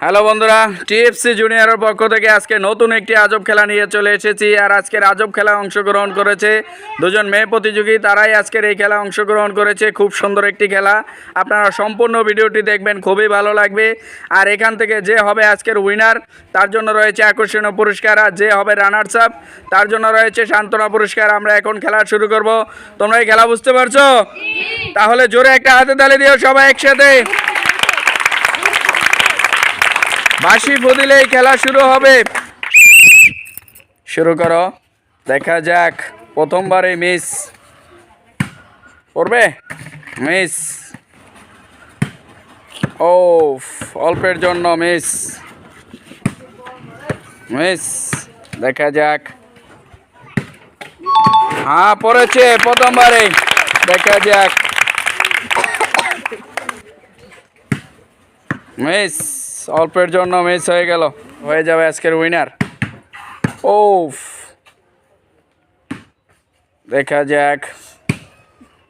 Hello বন্ধুরা, TFC জুনিয়রের পক্ষ থেকে আজকে নতুন একটি আজব খেলা নিয়ে চলে এসেছি। আর আজকের আজব খেলায় অংশগ্রহণ করেছে দুজন মেয়ে প্রতিযোগী। তারাই আজকের এই খেলায় অংশগ্রহণ করেছে। খুব সুন্দর একটি খেলা, আপনারা সম্পূর্ণ ভিডিওটি দেখবেন, খুবই ভালো লাগবে। আর এখান থেকে যে হবে আজকের উইনার, তার জন্য রয়েছে আকর্ষণীয় পুরস্কার। আর যে হবে রানার্স আপ, তার জন্য রয়েছে সান্ত্বনা পুরস্কার। আমরা এখন খেলা শুরু করব। তোমরা এই খেলা বুঝতে পারছো? তাহলে জোরে একটা হাতে তালি দিও সবাই একসাথে। বাঁশি বদিলেই খেলা শুরু হবে। শুরু করো, দেখা যাক। প্রথমবারে মিস করবে, মিস। ও, অল্পের জন্য মিস, মিস। দেখা যাক। হ্যাঁ, পড়েছে প্রথমবারে। দেখা যাক, মিস। অল্পের জন্য মিস হয়ে গেল। হয়ে যাবে আজকের উইনার। ও, দেখা যাক,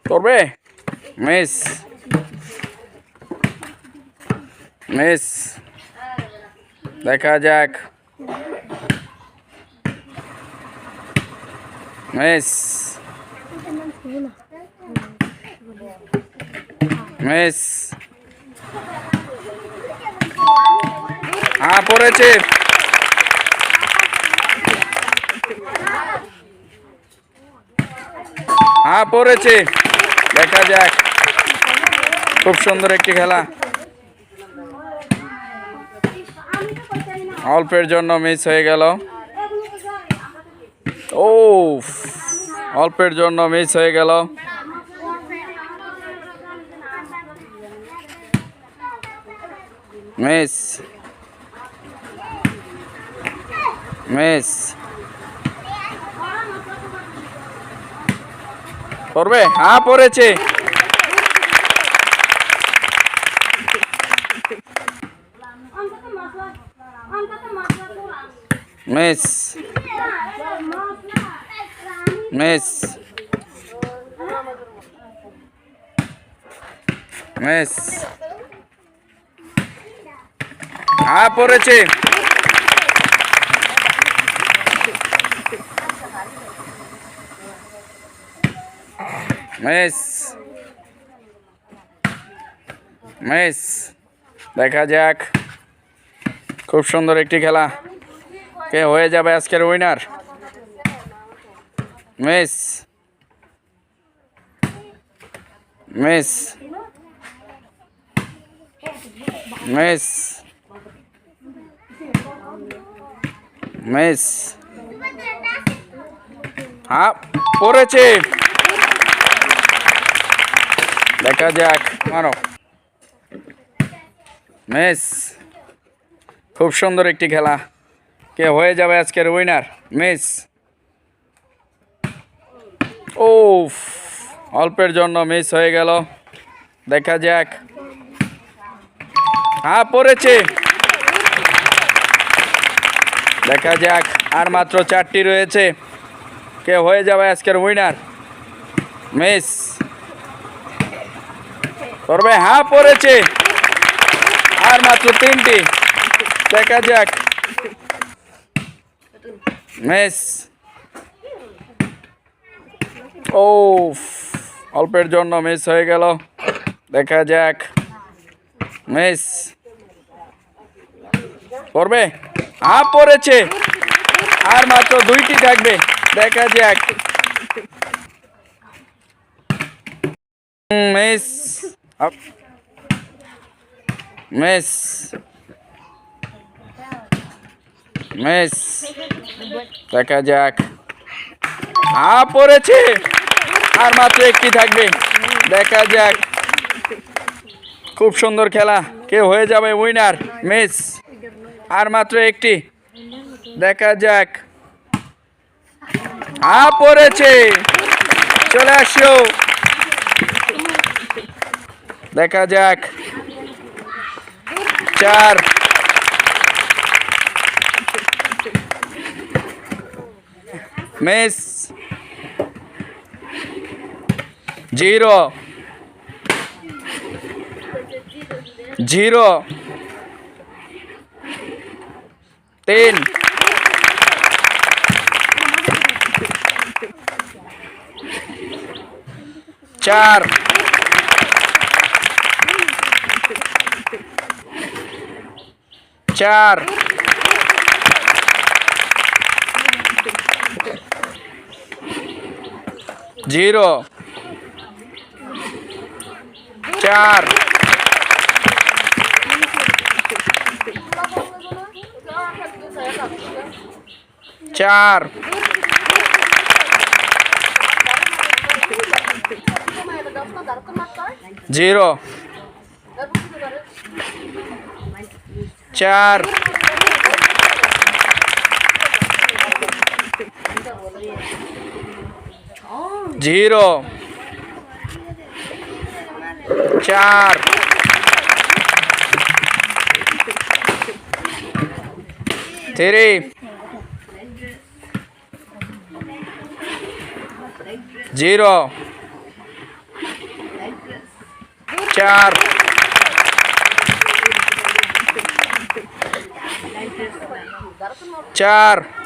করবে, মিস, মিস। দেখা যাক, মিস, মিস। হ্যাঁ, পড়েছে। হ্যাঁ, পড়েছে। দেখা যাক। খুব সুন্দর একটি খেলা। অল্পের জন্য মিস হয়ে গেল। ও, অল্পের জন্য মিস হয়ে গেল। Miss, miss. পড়বে? হ্যাঁ, পড়েছে। Miss, miss, miss. হ্যাঁ, পড়েছে। Miss, miss. দেখা যাক। খুব সুন্দর একটি খেলা। কে হয়ে যাবে আজকের winner? Miss, miss, miss, miss. হ্যাঁ, পড়েছে। দেখা যাক, মারো। মিস। খুব সুন্দর একটি খেলা। কে হয়ে যাবে আজকের উইনার? মিস। ও, অল্পের জন্য মিস হয়ে গেল। দেখা যাক। হ্যাঁ, পড়েছে। দেখা যাক। আর মাত্র 4টি রয়েছে। কে হয়ে যাবে আজকের উইনার? মিস করবে? হ্যাঁ, পড়েছে। আর মাত্র 3টি। দেখা যাক। মিস। ও, অল্পের জন্য মিস হয়ে গেল। দেখা যাক। মিস করবে? হ্যাঁ, পড়েছে। আর মাত্র 2টি থাকবে। দেখা যাক। Miss, miss, miss. দেখা যাক। হ্যাঁ, পড়েছে। আর মাত্র 1টি থাকবে। দেখা যাক। খুব সুন্দর খেলা। কে হয়ে যাবে উইনার? মিস। আর মাত্র 1টি। দেখা যাক। হ্যাঁ, পড়েছে। চলে আসো। দেখা যাক। 4, মিস, 0, 0, 3 4 4 0 4 4 0 4 0 4 3 0 4 4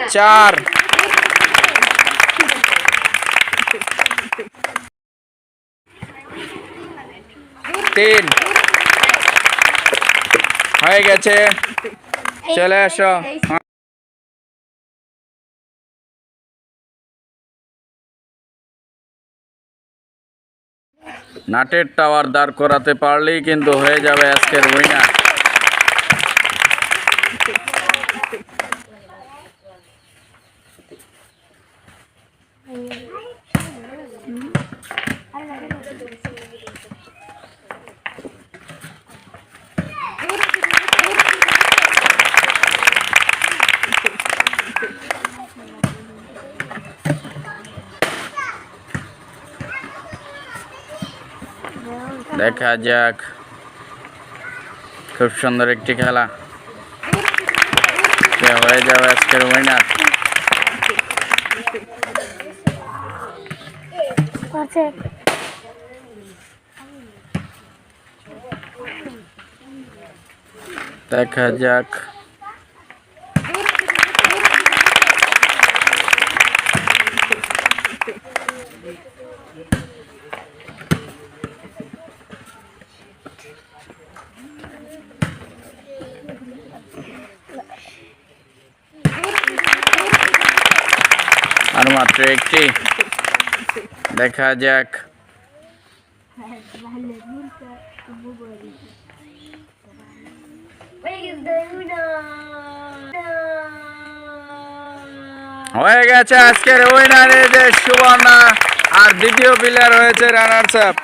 4 3 হয়ে গেছে চলে আসো নাটের টাওয়ার দাঁড় করাতে পারলেই কিন্তু হয়ে যাবে আজকের উইনার দেখা যাক খুব সুন্দর একটি খেলা কে হয়ে যাবে আজকের উইনার দেখা যাক আর মাত্র একটি দেখা যাক হয়ে গেছে আজকের উইনারের যে সুবর্ণা আর দ্বিতীয় প্লেয়ার হয়েছে রানার্স আপ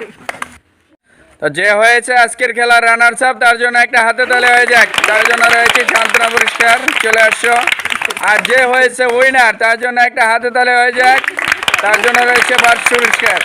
তো যে হয়েছে আজকের খেলার রানার্স আপ তার জন্য একটা হাতে তালি হয়ে যাক তার জন্য রয়েছে সান্ত্বনা পুরস্কার চলে আসছো আর যে হয়েছে উইনার তার জন্য একটা হাতে তালি হয়ে যাক তার জন্য রয়েছে বার্ষিক পুরস্কার